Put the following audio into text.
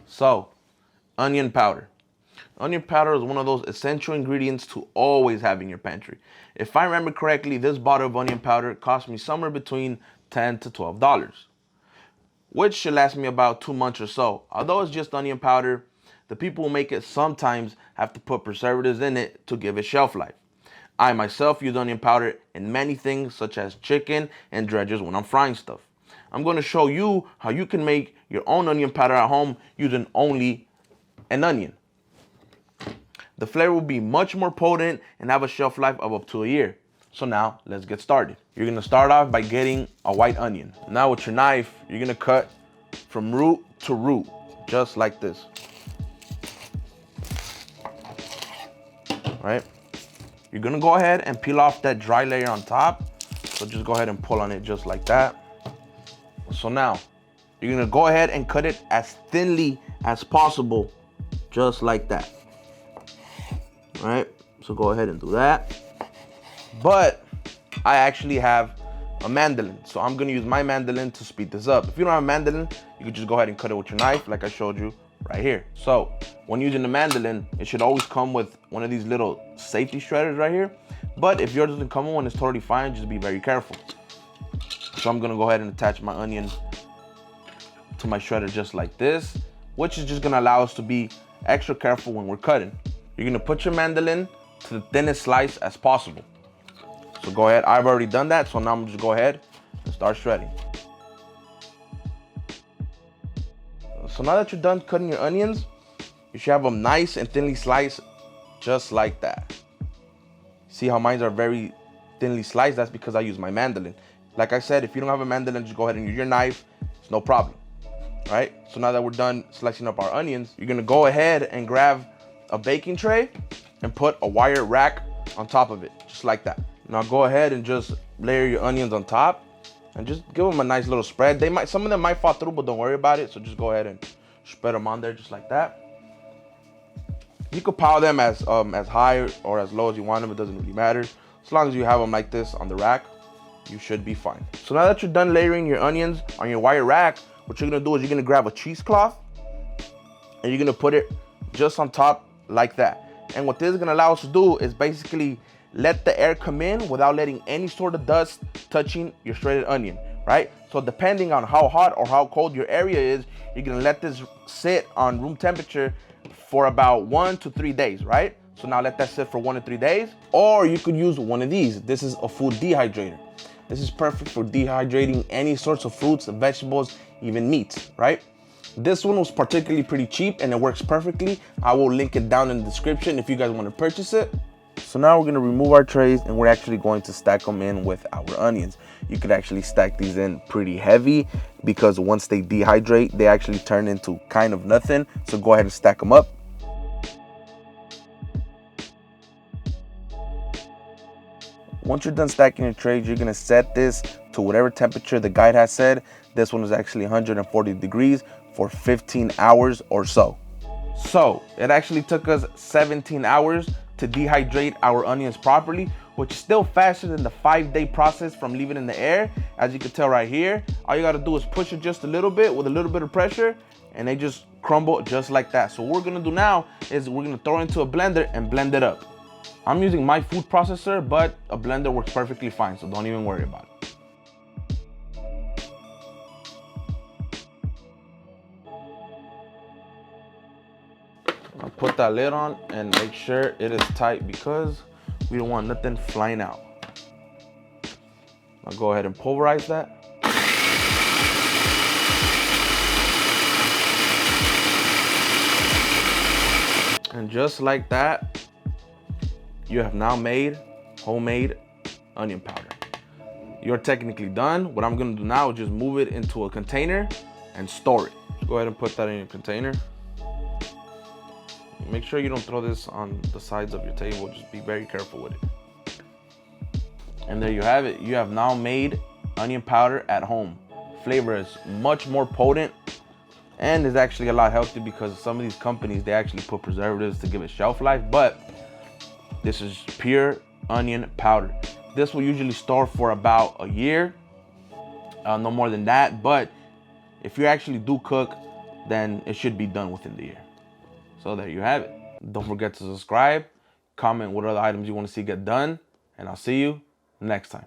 So, onion powder. Onion powder is one of those essential ingredients to always have in your pantry. If I remember correctly, this bottle of onion powder cost me somewhere between $10 to $12, which should last me about 2 months or so. Although it's just onion powder, the people who make it sometimes have to put preservatives in it to give it shelf life. I myself use onion powder in many things such as chicken and dredges when I'm frying stuff. I'm going to show you how you can make your own onion powder at home using only an onion. The flavor will be much more potent and have a shelf life of up to a year. So now let's get started. You're gonna start off by getting a white onion. Now with your knife, you're gonna cut from root to root, just like this. Right? You're gonna go ahead and peel off that dry layer on top. So just go ahead and pull on it just like that. So now, you're gonna go ahead and cut it as thinly as possible, just like that. All right, so go ahead and do that. But I actually have a mandolin, so I'm gonna use my mandolin to speed this up. If you don't have a mandolin, you can just go ahead and cut it with your knife like I showed you right here. So when using the mandolin, it should always come with one of these little safety shredders right here. But if yours doesn't come with one, it's totally fine, just be very careful. So I'm gonna go ahead and attach my onion to my shredder just like this, which is just gonna allow us to be extra careful when we're cutting. You're gonna put your mandolin to the thinnest slice as possible. So go ahead, I've already done that, so now I'm just go ahead and start shredding. So now that you're done cutting your onions, you should have them nice and thinly sliced, just like that. See how mine are very thinly sliced? That's because I use my mandolin. Like I said, if you don't have a mandolin, just go ahead and use your knife, it's no problem. All right, so now that we're done slicing up our onions, you're gonna go ahead and grab a baking tray and put a wire rack on top of it, just like that. Now go ahead and just layer your onions on top and just give them a nice little spread. Some of them might fall through, but don't worry about it. So just go ahead and spread them on there just like that. You could pile them as high or as low as you want them. It doesn't really matter. As long as you have them like this on the rack, you should be fine. So now that you're done layering your onions on your wire rack, what you're gonna do is you're gonna grab a cheesecloth and you're gonna put it just on top like that. And what this is gonna allow us to do is basically let the air come in without letting any sort of dust touching your shredded onion, right? So depending on how hot or how cold your area is, you're gonna let this sit on room temperature for about 1 to 3 days, right? So now let that sit for 1 to 3 days. Or you could use one of these. This is a food dehydrator. This is perfect for dehydrating any sorts of fruits, vegetables, even meats, right? This one was particularly pretty cheap and it works perfectly. I will link it down in the description if you guys want to purchase it. So now we're gonna remove our trays and we're actually going to stack them in with our onions. You could actually stack these in pretty heavy because once they dehydrate, they actually turn into kind of nothing. So go ahead and stack them up. Once you're done stacking your trays, you're gonna set this to whatever temperature the guide has said. This one is actually 140 degrees for 15 hours or so. So it actually took us 17 hours to dehydrate our onions properly, which is still faster than the 5-day process from leaving in the air. As you can tell right here, all you gotta do is push it just a little bit with a little bit of pressure and they just crumble just like that. So what we're gonna do now is we're gonna throw it into a blender and blend it up. I'm using my food processor, but a blender works perfectly fine, so don't even worry about it. I'll put that lid on and make sure it is tight because we don't want nothing flying out. I'll go ahead and pulverize that. And just like that, you have now made homemade onion powder. You're technically done. What I'm gonna do now is just move it into a container and store it. Go ahead and put that in your container. Make sure you don't throw this on the sides of your table. Just be very careful with it. And there you have it. You have now made onion powder at home. Flavor is much more potent and is actually a lot healthier because some of these companies, they actually put preservatives to give it shelf life, but this is pure onion powder. This will usually store for about a year, no more than that. But if you actually do cook then it should be done within the year. So there you have it. Don't forget to subscribe, comment what other items you want to see get done, and I'll see you next time.